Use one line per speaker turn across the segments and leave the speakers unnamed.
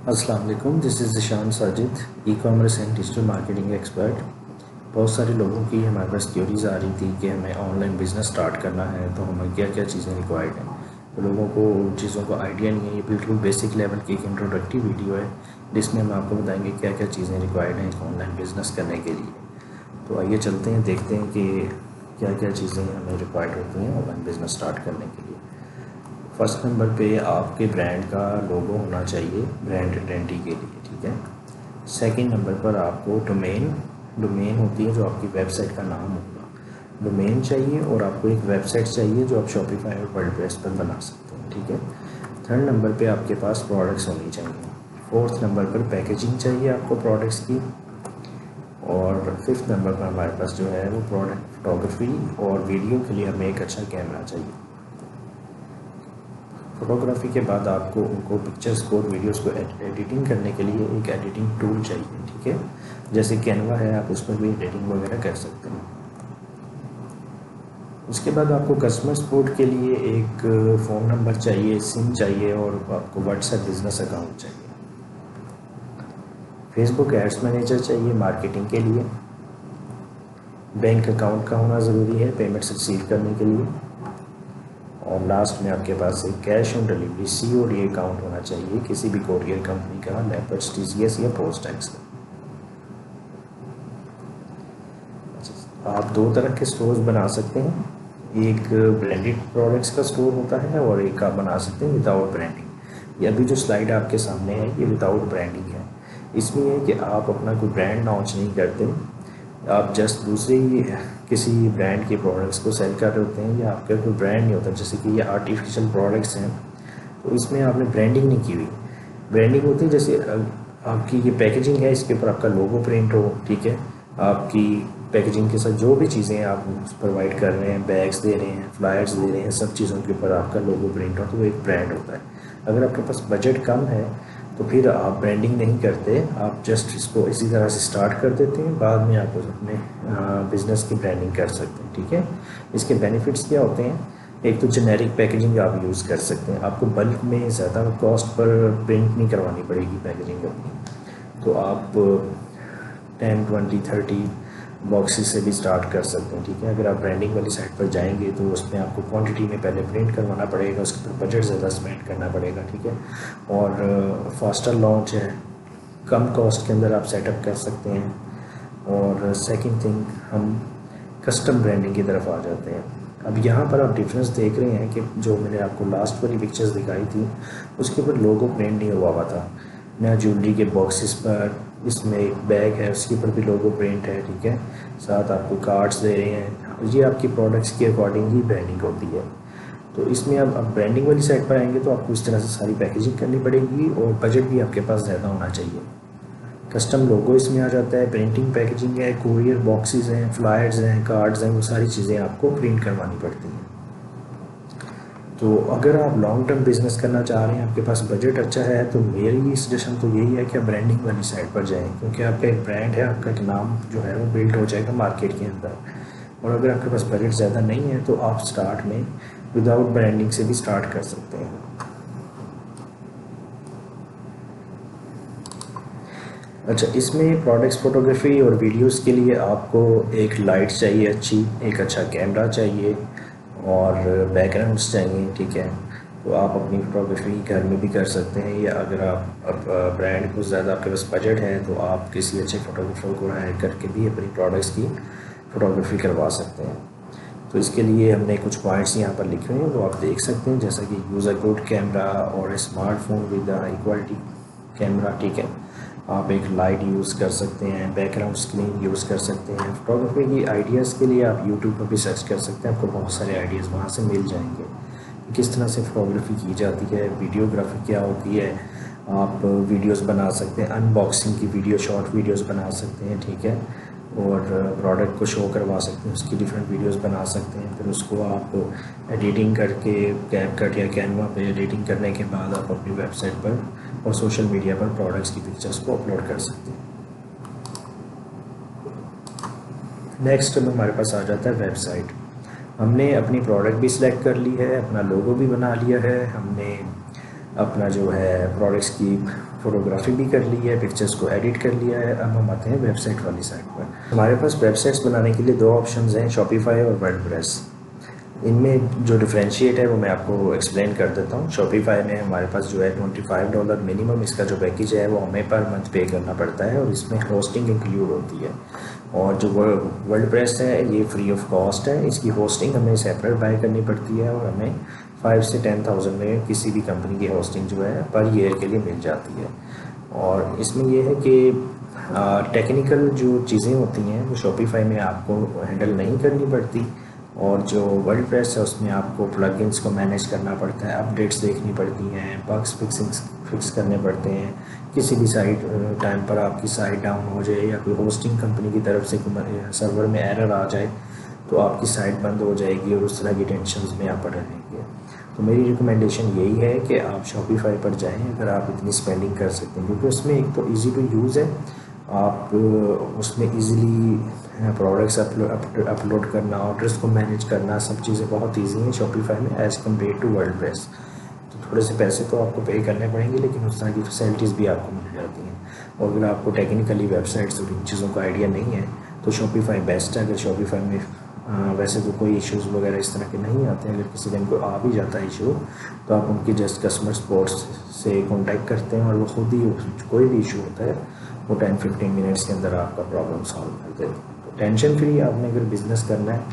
अस्सलाम वालेकुम, this is Zeeshan Sajid, e commerce and digital marketing expert. बहुत सारे लोगों की हमारे पास क्यूरीज आ रही थी कि हमें ऑनलाइन बिज़नेस स्टार्ट करना है तो हमें क्या क्या चीज़ें रिक्वायर्ड हैं। तो लोगों को उन चीज़ों का आइडिया नहीं है। ये बिल्कुल बेसिक लेवल की एक इंट्रोडक्टिव वीडियो है जिसमें हम आपको बताएंगे क्या क्या चीज़ें रिक्वायर्ड हैं एक ऑनलाइन बिज़नेस करने के लिए। तो आइए चलते हैं, देखते हैं कि क्या क्या चीज़ें हमें रिक्वायर्ड होती हैं ऑनलाइन बिज़नेस स्टार्ट करने के लिए। फर्स्ट नंबर पे आपके ब्रांड का लोगो होना चाहिए ब्रांड आइडेंटिटी के लिए, ठीक है। सेकंड नंबर पर आपको डोमेन होती है जो आपकी वेबसाइट का नाम होगा, डोमेन चाहिए। और आपको एक वेबसाइट चाहिए जो आप शॉपिफाई और वर्डप्रेस पर बना सकते हैं, ठीक है। थर्ड नंबर पे आपके पास प्रोडक्ट्स होनी चाहिए। फोर्थ नंबर पर पैकेजिंग चाहिए आपको प्रोडक्ट्स की। और फिफ्थ नंबर पर हमारे पास जो है वो प्रोडक्ट फोटोग्राफी और वीडियो के लिए हमें एक अच्छा कैमरा चाहिए। फ़ोटोग्राफी के बाद आपको उनको पिक्चर्स को और वीडियोस को एडिटिंग करने के लिए एक एडिटिंग टूल चाहिए, ठीक है। जैसे कैनवा है, आप उसमें भी एडिटिंग वगैरह कर सकते हैं। उसके बाद आपको कस्टमर सपोर्ट के लिए एक फ़ोन नंबर चाहिए, सिम चाहिए और आपको व्हाट्सएप बिजनेस अकाउंट चाहिए। फेसबुक एड्स मैनेजर चाहिए मार्केटिंग के लिए। बैंक अकाउंट का होना ज़रूरी है पेमेंट्स रिसीव करने के लिए। और लास्ट में आपके पास एक cash on delivery COD account होना चाहिए किसी भी कोरियर कंपनी का, लेपर्स, TCS या पोस्ट टैक्स का। आप दो तरह के स्टोर्स बना सकते हैं, एक ब्रांडेड प्रोडक्ट्स का स्टोर होता है और एक आप बना सकते हैं विदाउट ब्रांडिंग। ये अभी जो स्लाइड आपके सामने है ये विदाउट ब्रांडिंग है। इसमें है कि आप अपना कोई ब्रांड लॉन्च नहीं करते, आप जस्ट दूसरे ही किसी ब्रांड के प्रोडक्ट्स को सेल कर रहे होते हैं या आपका कोई ब्रांड नहीं होता। जैसे कि ये आर्टिफिशियल प्रोडक्ट्स हैं तो इसमें आपने ब्रांडिंग नहीं की हुई। ब्रांडिंग होती है जैसे आपकी ये पैकेजिंग है, इसके ऊपर आपका लोगो प्रिंट हो, ठीक है। आपकी पैकेजिंग के साथ जो भी चीज़ें आप प्रोवाइड कर रहे हैं, बैग्स दे रहे हैं, फ्लायर्स दे रहे हैं, सब चीज़ों के ऊपर आपका लोगो प्रिंट हो तो वो एक ब्रांड होता है। अगर आपके पास बजट कम है तो फिर आप ब्रांडिंग नहीं करते, आप जस्ट इसको इसी तरह से स्टार्ट कर देते हैं, बाद में आप अपने बिज़नेस की ब्रांडिंग कर सकते हैं, ठीक है। इसके बेनिफिट्स क्या होते हैं? एक तो जेनेरिक पैकेजिंग आप यूज़ कर सकते हैं, आपको बल्क में ज़्यादा कॉस्ट पर प्रिंट नहीं करवानी पड़ेगी पैकेजिंग अपनी। तो आप 10, 20, 30 बॉक्सेस से भी स्टार्ट कर सकते हैं, ठीक है। अगर आप ब्रांडिंग वाली साइट पर जाएंगे तो उसमें आपको क्वांटिटी में पहले प्रिंट करवाना पड़ेगा, उसके ऊपर बजट ज़्यादा स्पेंड करना पड़ेगा, ठीक है। और फास्टर लॉन्च है, कम कॉस्ट के अंदर आप सेटअप कर सकते हैं। और सेकंड थिंग, हम कस्टम ब्रांडिंग की तरफ आ जाते हैं। अब यहाँ पर आप डिफरेंस देख रहे हैं कि जो मैंने आपको लास्ट वाली पिक्चर्स दिखाई थी उसके ऊपर लोगो प्रिंट नहीं हुआ था। नया ज्वेलरी के बॉक्सेस पर, इसमें एक बैग है उसके ऊपर भी लोगो प्रिंट है, ठीक है। साथ आपको कार्ड्स दे रहे हैं, ये आपकी प्रोडक्ट्स के अकॉर्डिंग ही ब्रांडिंग होती है। तो इसमें अब ब्रांडिंग वाली साइड पर आएंगे तो आपको इस तरह से सारी पैकेजिंग करनी पड़ेगी और बजट भी आपके पास ज़्यादा होना चाहिए। कस्टम लोगो इसमें आ जाता है, प्रिंटिंग पैकेजिंग है, कोरियर बॉक्सेस हैं, फ्लायर्स हैं, कार्ड्स हैं, वो सारी चीज़ें आपको प्रिंट करवानी पड़ती हैं। तो अगर आप लॉन्ग टर्म बिजनेस करना चाह रहे हैं, आपके पास बजट अच्छा है, तो मेरी सजेशन तो यही है कि आप ब्रांडिंग वाली साइड पर जाएं, क्योंकि आपका एक ब्रांड है, आपका एक नाम जो है वो बिल्ड हो जाएगा मार्केट के अंदर। और अगर आपके पास बजट ज़्यादा नहीं है तो आप स्टार्ट में विदाउट ब्रांडिंग से भी स्टार्ट कर सकते हैं। अच्छा, इसमें प्रोडक्ट्स फोटोग्राफी और वीडियोस के लिए आपको एक लाइट चाहिए अच्छी, एक अच्छा कैमरा चाहिए और बैकग्राउंड्स चाहिए, ठीक है। तो आप अपनी फोटोग्राफी घर में भी कर सकते हैं, या अगर आप ब्रांड को ज़्यादा आपके पास बजट है तो आप किसी अच्छे फोटोग्राफर को हायर करके भी अपनी प्रोडक्ट्स की फ़ोटोग्राफी करवा सकते हैं। तो इसके लिए हमने कुछ पॉइंट्स यहाँ पर लिखे हुए हैं, वो आप देख सकते हैं, जैसा कि यूज़र गुड कैमरा और smartphone with high quality camera, ठीक है। आप एक लाइट यूज़ कर सकते हैं, बैकग्राउंड स्क्रीन यूज़ कर सकते हैं। फोटोग्राफी की आइडियाज़ के लिए आप यूट्यूब पर भी सर्च कर सकते हैं, आपको बहुत सारे आइडियाज़ वहाँ से मिल जाएंगे किस तरह से फोटोग्राफी की जाती है, वीडियोग्राफी क्या होती है। आप वीडियोस बना सकते हैं, अनबॉक्सिंग की वीडियो, शॉर्ट वीडियोस बना सकते हैं, ठीक है। और प्रोडक्ट को शो करवा सकते हैं, उसकी डिफरेंट वीडियोस बना सकते हैं। फिर उसको आप एडिटिंग करके कैपकट या कैनवा पे एडिटिंग करने के बाद आप अपनी वेबसाइट पर और सोशल मीडिया पर प्रोडक्ट्स की पिक्चर्स को अपलोड कर सकते हैं। नेक्स्ट में हमारे पास आ जाता है वेबसाइट। हमने अपनी प्रोडक्ट भी सिलेक्ट कर ली है, अपना लोगो भी बना लिया है, हमने अपना जो है प्रोडक्ट्स की फ़ोटोग्राफी भी कर ली है, पिक्चर्स को एडिट कर लिया है। अब हम आते हैं वेबसाइट वाली साइड पर। हमारे पास वेबसाइट्स बनाने के लिए दो ऑप्शंस हैं, शॉपिफाई और वर्डप्रेस। इनमें जो डिफरेंशिएट है वो मैं आपको एक्सप्लेन कर देता हूँ। शॉपिफाई में हमारे पास जो है $25 मिनिमम इसका जो पैकेज है वो हमें पर मंथ पे करना पड़ता है, और इसमें होस्टिंग इंक्लूड होती है। और जो वर्डप्रेस है ये फ्री ऑफ कॉस्ट है, इसकी होस्टिंग हमें सेपरेट बाय करनी पड़ती है, और हमें 5 से 10,000 में किसी भी कंपनी की होस्टिंग जो है पर ईयर के लिए मिल जाती है। और इसमें ये है कि टेक्निकल जो चीज़ें होती हैं वो शॉपिफाई में आपको हैंडल नहीं करनी पड़ती, और जो वर्डप्रेस है उसमें आपको प्लगइन्स को मैनेज करना पड़ता है, अपडेट्स देखनी पड़ती हैं, बग्स फिक्स करने पड़ते हैं। किसी भी साइट टाइम पर आपकी साइट डाउन हो जाए या कोई होस्टिंग कंपनी की तरफ से सर्वर में एरर आ जाए तो आपकी साइट बंद हो जाएगी, और उस तरह की टेंशन में आप पड़े रहेंगे। तो मेरी रिकमेंडेशन यही है कि आप शॉपिफाई पर जाएं अगर आप इतनी स्पेंडिंग कर सकते हैं, क्योंकि उसमें एक तो ईजी टू यूज़ है, आप उसमें इजीली प्रोडक्ट्स अपलोड करना, ऑर्डर्स को मैनेज करना, सब चीज़ें बहुत इजी हैं शॉपिफाई में एज़ कम्पेयर टू वर्डप्रेस। तो थोड़े से पैसे तो आपको पे करने पड़ेंगे, लेकिन उस तरह की फैसिलिटीज़ भी आपको मिल जाती हैं। और अगर आपको टेक्निकली वेबसाइट्स और इन चीज़ों का आइडिया नहीं है तो शॉपिफाई बेस्ट है। अगर शॉपिफाई में वैसे तो कोई इश्यूज़ वगैरह इस तरह के नहीं आते हैं, अगर किसी दिन को आ भी जाता है इशू तो आप उनकी जस्ट कस्टमर सपोर्ट से कॉन्टैक्ट करते हैं, और वो खुद ही कोई भी इशू होता है वो 10-15 मिनट्स के अंदर आपका प्रॉब्लम सॉल्व कर देते हैं। तो टेंशन फ्री आपने अगर बिज़नेस करना है,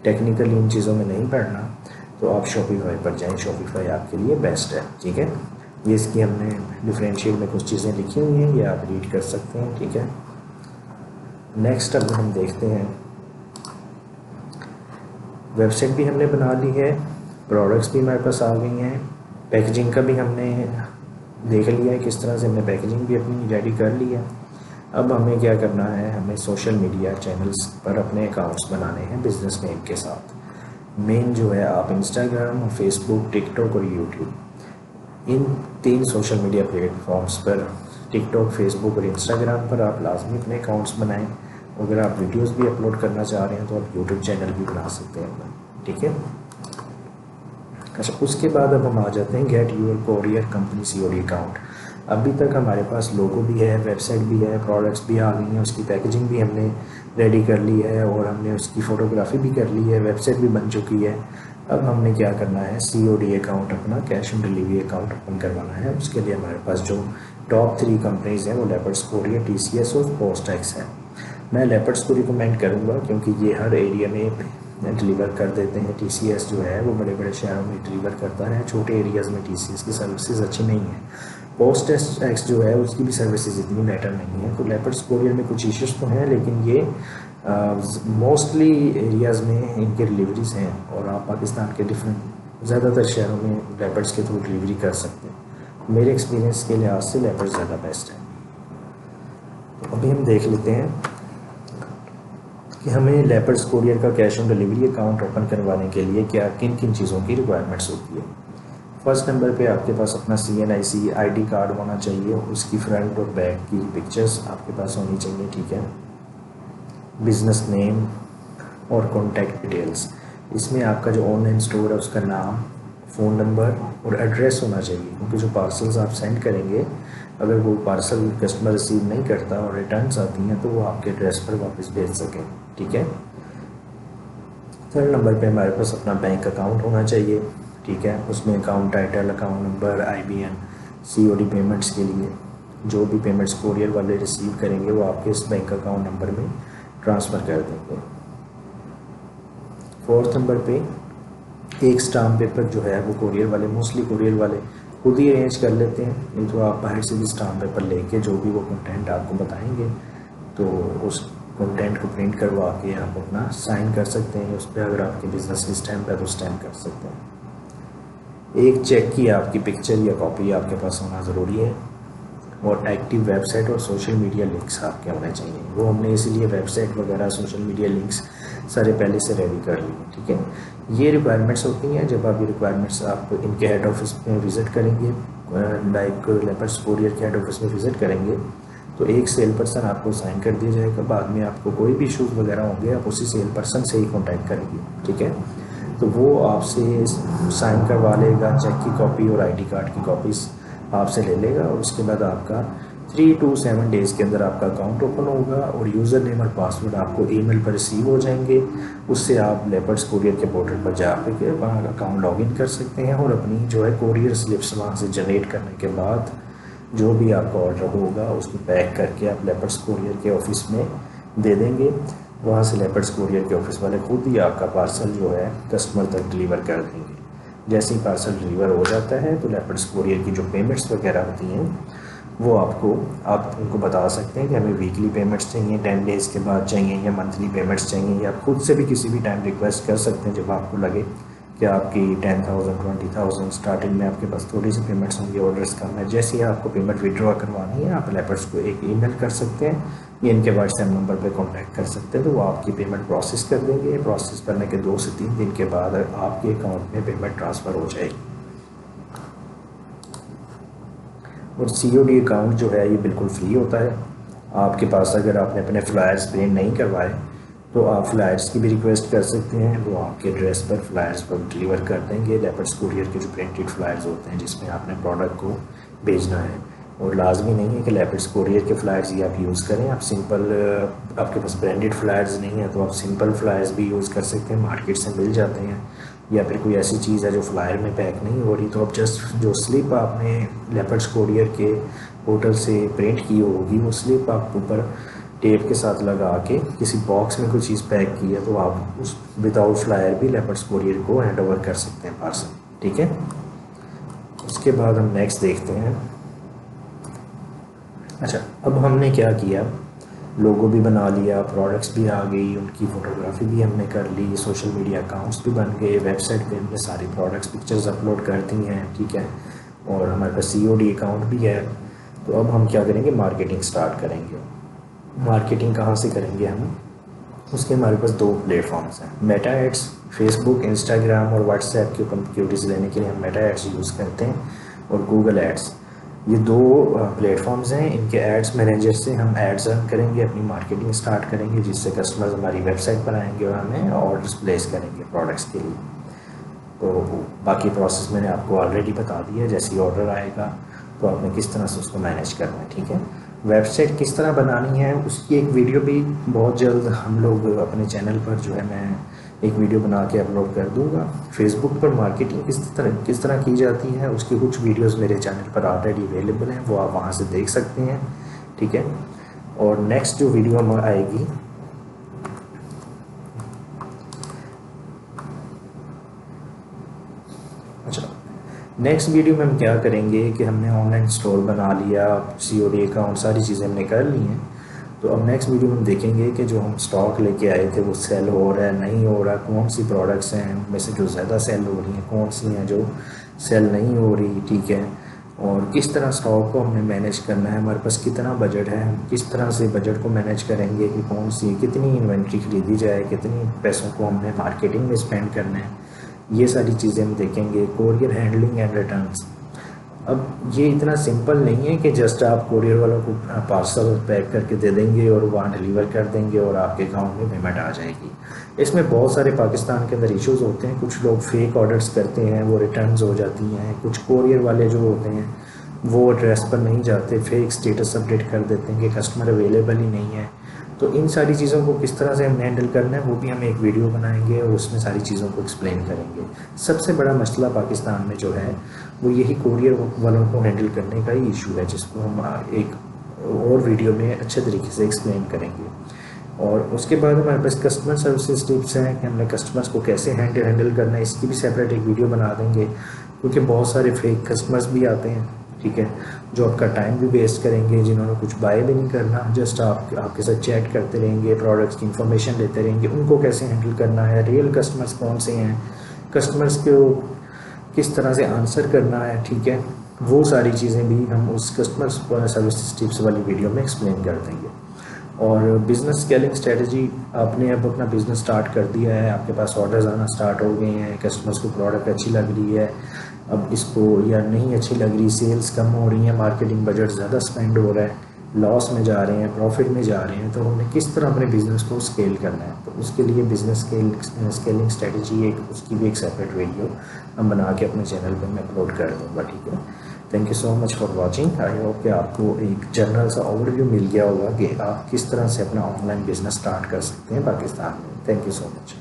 टेक्निकली इन चीज़ों में नहीं पढ़ना, तो आप शॉपिफाई पर जाएं। शॉपिफाई आपके लिए बेस्ट है, ठीक है। ये इसकी हमने डिफरेंशिएट में कुछ चीज़ें लिखी हुई हैं, ये आप रीड कर सकते हैं, ठीक है। नेक्स्ट अब हम देखते हैं, वेबसाइट भी हमने बना ली है, प्रोडक्ट्स भी हमारे पास आ गई हैं, पैकेजिंग का भी हमने देख लिया है किस तरह से हमने पैकेजिंग भी अपनी रेडी कर ली है। अब हमें क्या करना है, हमें सोशल मीडिया चैनल्स पर अपने अकाउंट्स बनाने हैं बिजनेस नेम के साथ। मेन जो है आप इंस्टाग्राम और फेसबुक, टिकटॉक और यूट्यूब, इन 3 सोशल मीडिया प्लेटफॉर्म्स पर, टिकटॉक, फेसबुक और इंस्टाग्राम पर आप लाजमी अपने अकाउंट्स बनाएं। अगर आप वीडियोस भी अपलोड करना चाह रहे हैं तो आप यूट्यूब चैनल भी बना सकते हैं अपना, ठीक है। अच्छा, उसके बाद अब हम आ जाते हैं get your courier company COD account. अभी तक हमारे पास लोगो भी है, वेबसाइट भी है, प्रोडक्ट्स भी आ गई हैं, उसकी पैकेजिंग भी हमने रेडी कर ली है, और हमने उसकी फ़ोटोग्राफी भी कर ली है, वेबसाइट भी बन चुकी है। अब हमने क्या करना है, COD अकाउंट अपना, cash on delivery account open करवाना है। उसके लिए हमारे पास जो टॉप 3 कंपनीज़ हैं वो लेपर्ड्स कोरियर, TCS और पोस्टैक्स है। मैं लेपर्ड्स को रिकमेंड करूँगा क्योंकि ये हर एरिया में डिलीवर कर देते हैं। TCS जो है वो बड़े बड़े शहरों में डिलीवर करता है, छोटे एरियाज़ में TCS की सर्विसेज अच्छी नहीं है। पोस्टैक्स जो है उसकी भी सर्विसेज इतनी बेटर नहीं है। तो लेपर्ड्स कोरियर में कुछ इश्यूज़ तो हैं, लेकिन ये मोस्टली एरियाज़ में इनके डिलीवरीज हैं, और आप पाकिस्तान के डिफरेंट ज़्यादातर शहरों में लेपर्ड्स के थ्रू डिलीवरी कर सकते हैं। मेरे एक्सपीरियंस के लिहाज से लेपर्ड्स ज़्यादा बेस्ट है। तो अभी हम देख लेते हैं कि हमें लेपर्ड्स कोरियर का cash on delivery account open करवाने के लिए क्या किन किन चीज़ों की रिक्वायरमेंट्स होती है। फर्स्ट नंबर पे आपके पास अपना CNIC ID कार्ड होना चाहिए, उसकी फ्रंट और बैक की पिक्चर्स आपके पास होनी चाहिए, ठीक है। बिजनेस नेम और कॉन्टैक्ट डिटेल्स, इसमें आपका जो ऑनलाइन स्टोर है उसका नाम, फ़ोन नंबर और एड्रेस होना चाहिए, क्योंकि जो पार्सल्स आप सेंड करेंगे अगर वो पार्सल कस्टमर रिसीव नहीं करता और रिटर्न्स आती हैं तो वो आपके एड्रेस पर वापस भेज सकें, ठीक है। थर्ड नंबर पे हमारे पास अपना बैंक अकाउंट होना चाहिए, ठीक है। उसमें account title, account number, IBN, COD payments के लिए जो भी पेमेंट्स कोरियर वाले रिसीव करेंगे वो आपके इस बैंक अकाउंट नंबर में ट्रांसफ़र कर देंगे। फोर्थ नंबर पे एक स्टाम्प पेपर जो है वो कोरियर वाले, मोस्टली कोरियर वाले खुद ही अरेंज कर लेते हैं, नहीं तो आप बाहर से भी स्टाम्प पेपर लेके जो भी वो कंटेंट आपको बताएंगे तो उस कंटेंट को प्रिंट करवा के आप अपना साइन कर सकते हैं उस पर। अगर आपके बिजनेस की स्टैम्प है तो स्टैम्प कर सकते हैं। एक चेक की आपकी पिक्चर या कॉपी आपके पास होना ज़रूरी है, और एक्टिव वेबसाइट और सोशल मीडिया लिंक्स आपके होने चाहिए। वो हमने इसीलिए वेबसाइट वगैरह सोशल मीडिया लिंक्स सारे पहले से रेडी कर लिए, ठीक है। ये रिक्वायरमेंट्स होती हैं। जब आप ये रिक्वायरमेंट्स आप इनके हेड ऑफिस में विज़िट करेंगे, लाइक लेपर्ड्स कोरियर के हेड ऑफिस में विज़िट करेंगे तो एक सेल पर्सन आपको साइन कर दिया जाएगा। बाद में आपको कोई भी इशूज़ वगैरह होंगे आप उसी सेल पर्सन से ही कॉन्टैक्ट करेंगे, ठीक है। तो वो आपसे साइन करवा लेगा, चेक की कॉपी और आईडी कार्ड की कॉपीज़ आपसे ले लेगा, और उसके बाद आपका 3 to 7 डेज़ के अंदर आपका अकाउंट ओपन होगा और यूज़र नेम और पासवर्ड आपको ईमेल पर रिसीव हो जाएंगे। उससे आप लेपर्ड्स कोरियर के पोर्टल पर जा के वहाँ अकाउंट लॉगिन कर सकते हैं और अपनी जो है कोरियर स्लिप्स वहाँ से जनरेट करने के बाद जो भी आपका ऑर्डर होगा उसको पैक करके आप लेपर्ड्स कोरियर के ऑफिस में दे देंगे। वहाँ से लेपर्ड्स कोरियर के ऑफिस वाले खुद ही आपका पार्सल जो है कस्टमर तक डिलीवर कर देंगे। जैसे ही पार्सल डिलीवर हो जाता है तो लेपर्ड्स कोरियर की जो पेमेंट्स वगैरह होती हैं वो आप उनको बता सकते हैं कि हमें वीकली पेमेंट्स चाहिए, 10 डेज़ के बाद चाहिए, या मंथली पेमेंट्स चाहिए, या खुद से भी किसी भी टाइम रिक्वेस्ट कर सकते हैं जब आपको लगे कि आपकी 10,000 20,000 स्टार्टिंग में आपके पास थोड़ी सी पेमेंट्स होंगी, ऑर्डर्स कम है। जैसे ही आपको पेमेंट विड्रॉ करवानी है आप लेपर्ड्स को एक ईमेल कर सकते हैं या इनके व्हाट्सएप नंबर पर कॉन्टैक्ट कर सकते हैं, तो वो आपकी पेमेंट प्रोसेस कर देंगे। प्रोसेस करने के 2 से 3 दिन के बाद आपके अकाउंट में पेमेंट ट्रांसफ़र हो जाएगी। और COD अकाउंट जो है ये बिल्कुल फ्री होता है। आपके पास अगर आपने अपने फ्लायर्स प्रिंट नहीं करवाए तो आप फ्लायर्स की भी रिक्वेस्ट कर सकते हैं, वो आपके एड्रेस पर फ्लायर्स पर डिलीवर कर देंगे। लेपर्ड्स कुरियर के जो प्रिंटेड फ्लायर्स होते हैं जिसमें आपने प्रोडक्ट को भेजना है, और लाजमी नहीं है कि लेपर्ड्स कुरियर के फ्लायर्स ही आप यूज़ करें। आप सिंपल, आपके पास ब्रांडेड फ्लायर्स नहीं है तो आप सिंपल फ्लायर्स भी यूज़ कर सकते हैं, मार्केट से मिल जाते हैं। या फिर कोई ऐसी चीज़ है जो फ्लायर में पैक नहीं हो रही तो आप जस्ट जो स्लिप आपने लेपर्ड्स कुरियर के पोर्टल से प्रिंट की होगी वो स्लिप आप ऊपर टेप के साथ लगा के किसी बॉक्स में कोई चीज़ पैक की है तो आप उस विदाउट फ्लायर भी लेपर्ड्स कुरियर को हैंड ओवर कर सकते हैं पार्सल। ठीक है, उसके बाद हम नेक्स्ट देखते हैं। अच्छा, अब हमने क्या किया, लोगो भी बना लिया, प्रोडक्ट्स भी आ गई, उनकी फ़ोटोग्राफी भी हमने कर ली, सोशल मीडिया अकाउंट्स भी बन गए, वेबसाइट पे हमने सारी प्रोडक्ट्स पिक्चर्स अपलोड कर दी हैं। ठीक है, और हमारे पास COD अकाउंट भी है। तो अब हम क्या करेंगे, मार्केटिंग स्टार्ट करेंगे। मार्केटिंग कहाँ से करेंगे हम, उसके हमारे पास 2 प्लेटफॉर्म्स हैं, मेटा एड्स, फेसबुक, इंस्टाग्राम और व्हाट्सएप की कम्युनिटीज़ लेने के लिए हम मेटा एड्स यूज़ करते हैं, और गूगल एड्स। ये 2 प्लेटफॉर्म्स हैं। इनके एड्स मैनेजर से हम एड्स रन करेंगे, अपनी मार्केटिंग स्टार्ट करेंगे, जिससे कस्टमर्स हमारी वेबसाइट पर आएंगे और हमें ऑर्डर्स प्लेस करेंगे प्रोडक्ट्स के लिए। तो बाकी प्रोसेस मैंने आपको ऑलरेडी बता दिया, जैसे ही ऑर्डर आएगा तो आपने किस तरह से उसको मैनेज करना है। ठीक है, वेबसाइट किस तरह बनानी है उसकी एक वीडियो भी बहुत जल्द हम लोग अपने चैनल पर जो है मैं एक वीडियो बना के अपलोड कर दूंगा। फेसबुक पर मार्केटिंग किस तरह की जाती है उसकी कुछ वीडियोस मेरे चैनल पर ऑलरेडी अवेलेबल हैं, वो आप वहां से देख सकते हैं। ठीक है, और नेक्स्ट जो वीडियो हम आएगी, अच्छा, नेक्स्ट वीडियो में हम क्या करेंगे कि हमने ऑनलाइन स्टोर बना लिया, COD अकाउंट, सारी चीज़ें हमने कर ली हैं। तो अब नेक्स्ट वीडियो में हम देखेंगे कि जो हम स्टॉक लेके आए थे वो सेल हो रहा है नहीं हो रहा, कौन सी प्रोडक्ट्स हैं उनमें से जो ज़्यादा सेल हो रही हैं, कौन सी हैं जो सेल नहीं हो रही। ठीक है, और किस तरह स्टॉक को हमने मैनेज करना है, हमारे पास कितना बजट है, हम किस तरह से बजट को मैनेज करेंगे कि कौन सी कितनी इन्वेंट्री खरीदी जाए, कितनी पैसों को हमने मार्केटिंग में स्पेंड करना है, ये सारी चीज़ें हम देखेंगे। कोरियर हैंडलिंग एंड रिटर्न्स, अब ये इतना सिंपल नहीं है कि जस्ट आप कोरियर वालों को पार्सल पैक करके दे देंगे और वहाँ डिलीवर कर देंगे और आपके अकाउंट में पेमेंट आ जाएगी। इसमें बहुत सारे पाकिस्तान के अंदर इश्यूज होते हैं, कुछ लोग फेक ऑर्डर्स करते हैं, वो रिटर्न्स हो जाती हैं। कुछ कोरियर वाले जो होते हैं वो एड्रेस पर नहीं जाते, फेक स्टेटस अपडेट कर देते हैं कि कस्टमर अवेलेबल ही नहीं है। तो इन सारी चीज़ों को किस तरह से हम हैंडल करना है वो भी हम एक वीडियो बनाएंगे और उसमें सारी चीज़ों को एक्सप्लेन करेंगे। सबसे बड़ा मसला पाकिस्तान में जो है वो यही कोरियर वालों को हैंडल करने का ही इशू है, जिसको हम एक और वीडियो में अच्छे तरीके से एक्सप्लेन करेंगे। और उसके बाद हमारे पास कस्टमर सर्विसेज टिप्स हैं कि हमने कस्टमर्स को कैसे हैंडल करना है, इसकी भी सेपरेट एक वीडियो बना देंगे, क्योंकि बहुत सारे फेक कस्टमर्स भी आते हैं। ठीक है, जो आपका टाइम भी वेस्ट करेंगे, जिन्होंने कुछ बाय भी नहीं करना, जस्ट आपके साथ चैट करते रहेंगे, प्रोडक्ट्स की इन्फॉर्मेशन लेते रहेंगे, उनको कैसे हैंडल करना है, रियल कस्टमर्स कौन से हैं, कस्टमर्स को किस तरह से आंसर करना है। ठीक है, वो सारी चीज़ें भी हम उस कस्टमर सर्विस टिप्स वाली वीडियो में एक्सप्लेन कर देंगे। और बिज़नेस स्केलिंग स्ट्रेटजी, आपने अब अपना बिज़नेस स्टार्ट कर दिया है, आपके पास ऑर्डर्स आना स्टार्ट हो गए हैं, कस्टमर्स को प्रोडक्ट अच्छी लग रही है, अब इसको या नहीं अच्छी लग रही, सेल्स कम हो रही है, मार्केटिंग बजट ज़्यादा स्पेंड हो रहा है, लॉस में जा रहे हैं, प्रॉफिट में जा रहे हैं, तो हमने किस तरह अपने बिज़नेस को स्केल करना है। तो उसके लिए बिज़नेस स्केलिंग स्ट्रेटजी एक, उसकी भी एक सेपरेट वीडियो हम बना के अपने चैनल पर मैं अपलोड कर दूँगा, ठीक है। Thank you so much for watching. I hope कि आपको एक जनरल सा ओवरव्यू मिल गया होगा कि आप किस तरह से अपना ऑनलाइन बिजनेस स्टार्ट कर सकते हैं पाकिस्तान में। Thank you so much.